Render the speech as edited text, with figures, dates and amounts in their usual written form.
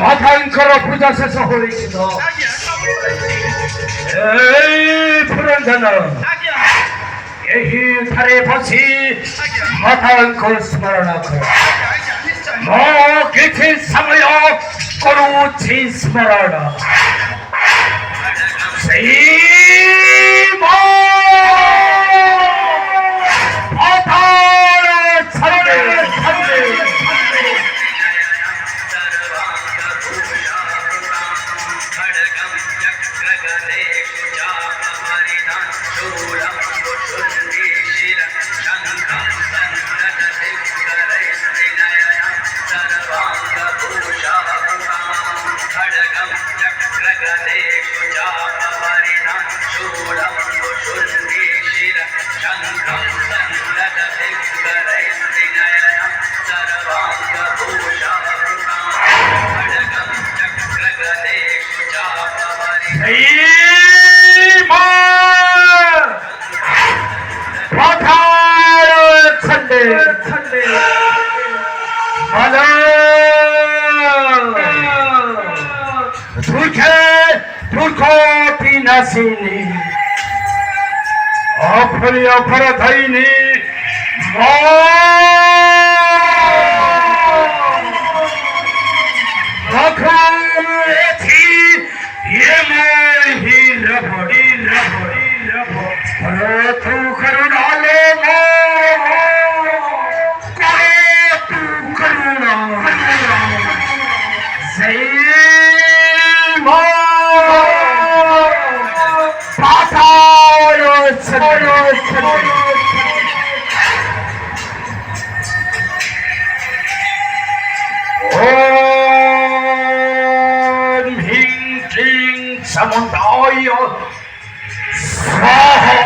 마탄커로 부자세서 호이시도 에이 푸른다나 예히 탈에 버시 마탄커 스마라나커 뭐 기치 사무요 꼬루치 스마라나 세이모 마탄을 차례를 찬대 Nasini, Opari Aparataini, Makrati, Yemahi, Rabodi, Paratu Karunale, Karatu Karuna, Zayma. Om Hing King Samundaya Swaha